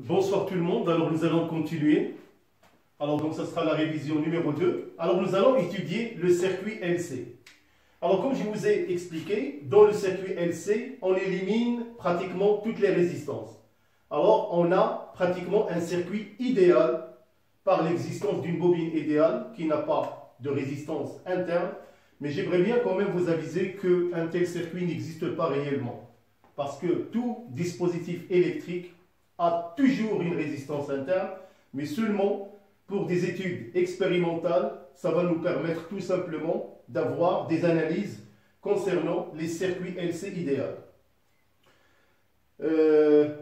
Bonsoir tout le monde, alors nous allons continuer. Alors donc ça sera la révision numéro 2. Alors nous allons étudier le circuit LC. Alors comme je vous ai expliqué, dans le circuit LC, on élimine pratiquement toutes les résistances. Alors on a pratiquement un circuit idéal par l'existence d'une bobine idéale qui n'a pas de résistance interne. Mais j'aimerais bien quand même vous aviser qu'un tel circuit n'existe pas réellement. Parce que tout dispositif électrique a toujours une résistance interne, mais seulement pour des études expérimentales, ça va nous permettre tout simplement d'avoir des analyses concernant les circuits LC idéaux.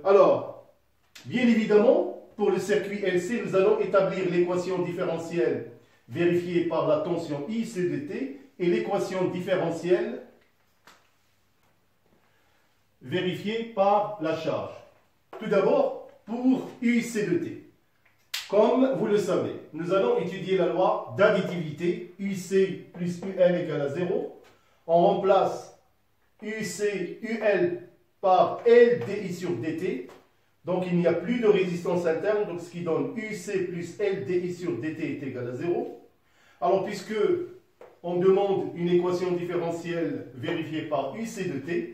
Alors, bien évidemment, pour le circuit LC, nous allons établir l'équation différentielle vérifiée par la tension I, C de T et l'équation différentielle vérifiée par la charge. Tout d'abord, pour UC de T. Comme vous le savez, nous allons étudier la loi d'additivité UC plus UL égale à 0. On remplace UC, UL par LDI sur DT. Donc il n'y a plus de résistance interne, donc ce qui donne UC plus LDI sur DT est égal à 0. Alors puisque on demande une équation différentielle vérifiée par UC de T,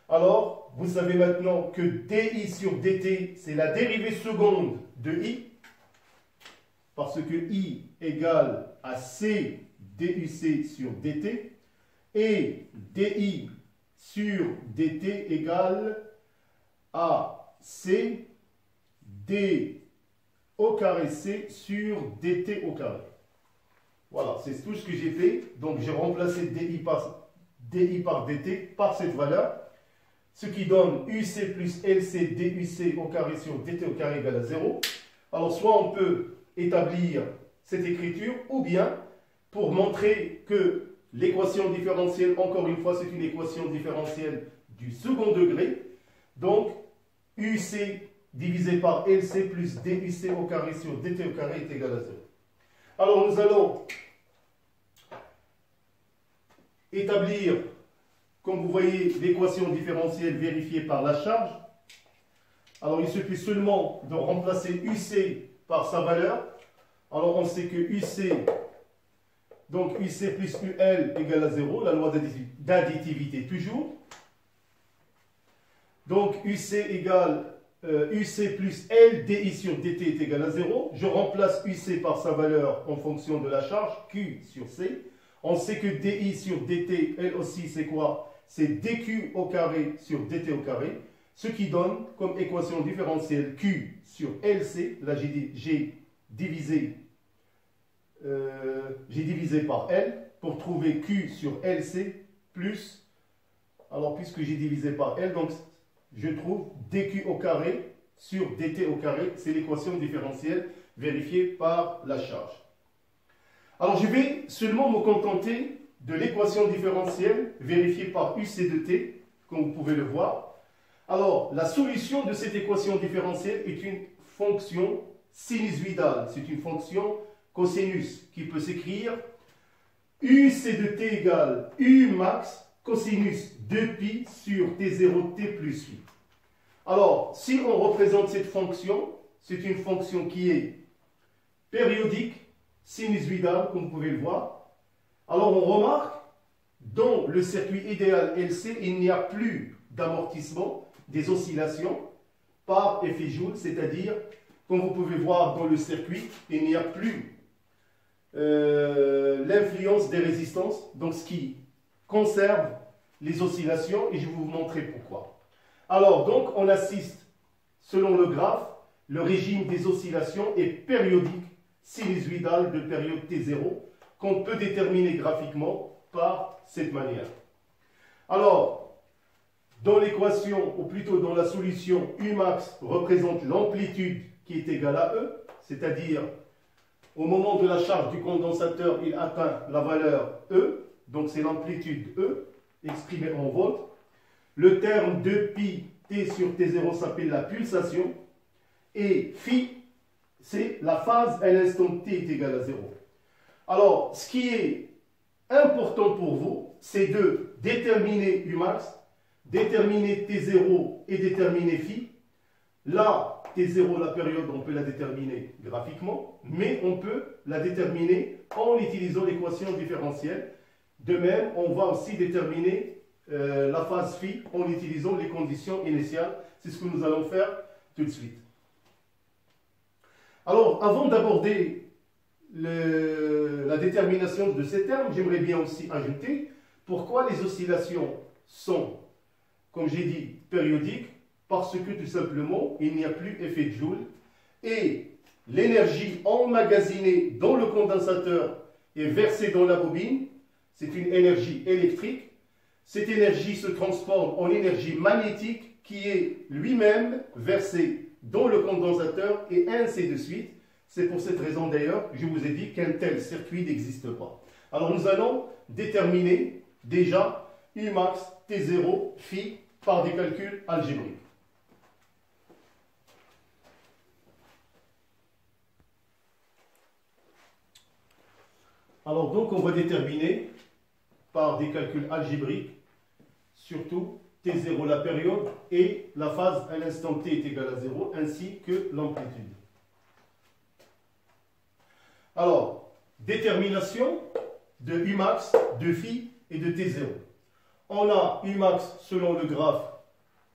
alors vous savez maintenant que DI sur DT, c'est la dérivée seconde de I, parce que I égale à C DUC sur DT, et DI sur DT égale à C D au carré C sur DT au carré. Voilà, c'est tout ce que j'ai fait. Donc j'ai remplacé DI par DT par cette valeur, ce qui donne UC plus LC DUC au carré sur DT au carré égale à 0. Alors soit on peut établir cette écriture, ou bien pour montrer que l'équation différentielle, encore une fois, c'est une équation différentielle du second degré. Donc UC divisé par LC plus DUC au carré sur DT au carré est égal à 0. Alors nous allons établir, comme vous voyez, l'équation différentielle vérifiée par la charge. Alors il suffit seulement de remplacer UC par sa valeur. Alors on sait que UC, donc UC plus UL égale à 0, la loi d'additivité toujours. Donc UC égale UC plus LDI sur DT est égal à 0. Je remplace UC par sa valeur en fonction de la charge, Q sur C. On sait que DI sur DT, elle aussi, c'est quoi? C'est DQ au carré sur DT au carré, ce qui donne comme équation différentielle Q sur LC. Là, j'ai divisé par L pour trouver Q sur LC plus, alors puisque j'ai divisé par L, donc je trouve DQ au carré sur DT au carré. C'est l'équation différentielle vérifiée par la charge. Alors je vais seulement me contenter de l'équation différentielle vérifiée par UC de T, comme vous pouvez le voir. Alors la solution de cette équation différentielle est une fonction sinusoïdale. C'est une fonction cosinus qui peut s'écrire UC de T égale U max cosinus 2pi sur T0 T plus phi. Alors, si on représente cette fonction, c'est une fonction qui est périodique, sinusoïdale, comme vous pouvez le voir. Alors, on remarque, dans le circuit idéal LC, il n'y a plus d'amortissement des oscillations par effet Joule, c'est-à-dire, comme vous pouvez voir dans le circuit, il n'y a plus l'influence des résistances, donc ce qui conserve les oscillations, et je vais vous montrer pourquoi. Alors, donc, on assiste, selon le graphe, le régime des oscillations est périodique, sinusoïdal de période T0, qu'on peut déterminer graphiquement par cette manière. Alors, dans l'équation, ou plutôt dans la solution, Umax représente l'amplitude qui est égale à E, c'est-à-dire, au moment de la charge du condensateur, il atteint la valeur E, donc c'est l'amplitude E, exprimée en volts. Le terme 2pi T sur T0 s'appelle la pulsation. Et phi, c'est la phase à l'instant T est égal à 0. Alors, ce qui est important pour vous, c'est de déterminer Umax, déterminer T0 et déterminer phi. Là, T0, la période, on peut la déterminer graphiquement, mais on peut la déterminer en utilisant l'équation différentielle. De même, on va aussi déterminer la phase phi en utilisant les conditions initiales. C'est ce que nous allons faire tout de suite. Alors, avant d'aborder la détermination de ces termes, j'aimerais bien aussi ajouter pourquoi les oscillations sont, comme j'ai dit, périodiques, parce que tout simplement, il n'y a plus effet de Joule et l'énergie emmagasinée dans le condensateur est versée dans la bobine. C'est une énergie électrique. Cette énergie se transforme en énergie magnétique qui est lui-même versée dans le condensateur et ainsi de suite. C'est pour cette raison d'ailleurs que je vous ai dit qu'un tel circuit n'existe pas. Alors nous allons déterminer déjà Umax T0 phi par des calculs algébriques. Alors donc on va déterminer par des calculs algébriques surtout T0 la période et la phase à l'instant T est égale à 0 ainsi que l'amplitude. Alors, détermination de Umax, de phi et de T0. On a Umax selon le graphe,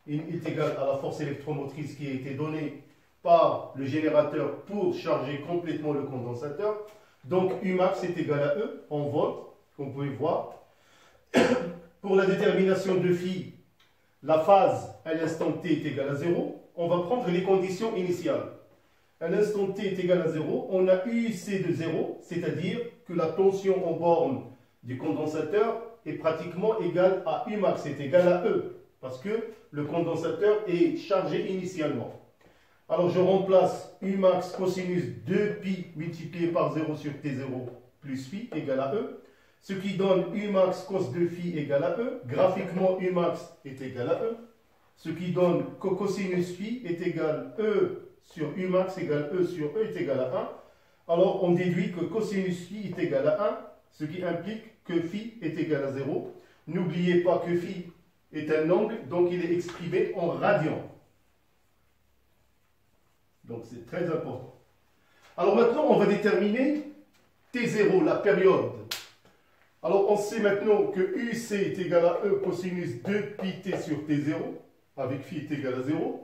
il est égal à la force électromotrice qui a été donnée par le générateur pour charger complètement le condensateur. Donc Umax est égal à E en volts, comme vous pouvez voir. Pour la détermination de phi, la phase à l'instant T est égale à 0. On va prendre les conditions initiales. À l'instant T est égal à 0, on a UIC de 0, c'est-à-dire que la tension en borne du condensateur est pratiquement égale à Umax, c'est égal à E, parce que le condensateur est chargé initialement. Alors je remplace Umax cosinus 2pi multiplié par 0 sur T0 plus phi égale à E, ce qui donne Umax cos de phi égale à E. Graphiquement, Umax est égal à E, ce qui donne que cosinus phi est égal à E sur Umax égale E sur E est égal à 1. Alors on déduit que cosinus phi est égal à 1, ce qui implique que phi est égal à 0. N'oubliez pas que phi est un angle, donc il est exprimé en radians. Donc c'est très important. Alors maintenant, on va déterminer T0, la période. Alors on sait maintenant que UC est égal à E cosinus 2pi t sur T0, avec phi est égal à 0.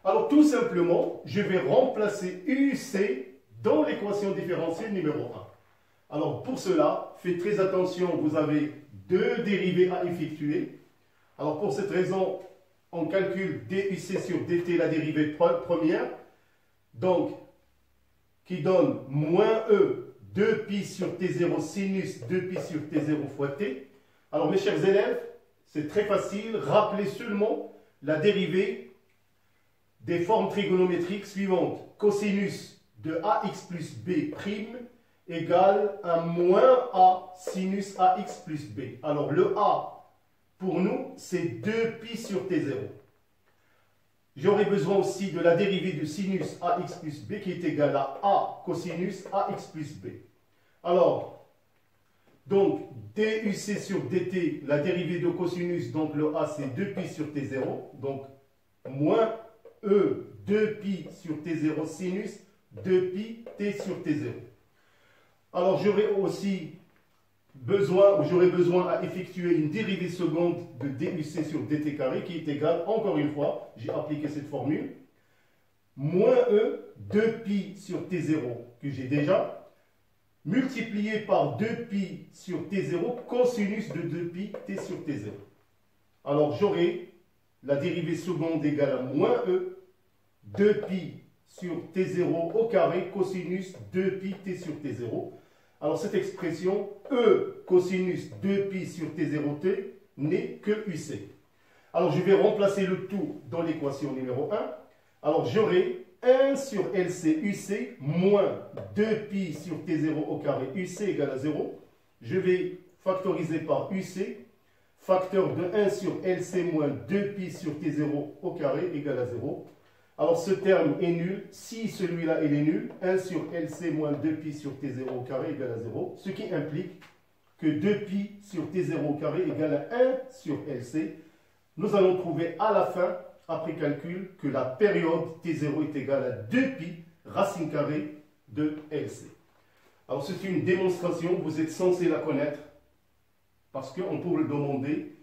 Alors tout simplement, je vais remplacer UC dans l'équation différentielle numéro 1. Alors pour cela, faites très attention, vous avez deux dérivées à effectuer. Alors pour cette raison, on calcule DUC sur DT, la dérivée première, donc qui donne moins E 2pi sur T0 sinus 2pi sur T0 fois T. Alors mes chers élèves, c'est très facile, rappelez seulement la dérivée des formes trigonométriques suivantes. Cosinus de ax plus b prime égale à moins a sinus ax plus b. Alors le a, pour nous, c'est 2pi sur T0. J'aurai besoin aussi de la dérivée de sinus ax plus b qui est égale à a cosinus ax plus b. Alors, donc, DUC sur DT, la dérivée de cosinus, donc le a c'est 2pi sur T0, donc moins E 2pi sur T0 sinus 2pi T sur T0. Alors, j'aurai besoin à effectuer une dérivée seconde de DUC sur DT carré qui est égale, encore une fois, j'ai appliqué cette formule, moins E 2pi sur T0 que j'ai déjà, multiplié par 2pi sur T0 cosinus de 2pi T sur T0. Alors j'aurai la dérivée seconde égale à moins E 2pi sur T0 au carré cosinus 2pi T sur T0. Alors cette expression E cosinus 2pi sur T0T n'est que UC. Alors je vais remplacer le tout dans l'équation numéro 1. Alors j'aurai 1 sur LC UC moins 2pi sur T0 au carré UC égale à 0. Je vais factoriser par UC. Facteur de 1 sur LC moins 2pi sur T0 au carré égale à 0. Alors ce terme est nul. Si celui-là il est nul, 1 sur LC moins 2pi sur T0 au carré égale à 0. Ce qui implique que 2pi sur T0 au carré égale à 1 sur LC. Nous allons trouver à la fin après calcul, que la période T0 est égale à 2pi racine carrée de LC. Alors c'est une démonstration, vous êtes censé la connaître, parce qu'on peut le demander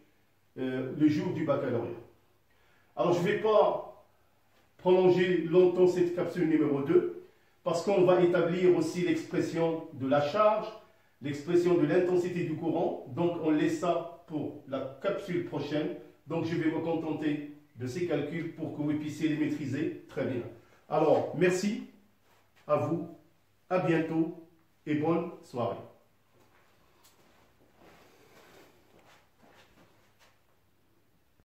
le jour du baccalauréat. Alors je ne vais pas prolonger longtemps cette capsule numéro 2, parce qu'on va établir aussi l'expression de la charge, l'expression de l'intensité du courant, donc on laisse ça pour la capsule prochaine. Donc je vais me contenter de ces calculs pour que vous puissiez les maîtriser très bien. Alors merci à vous, à bientôt et bonne soirée.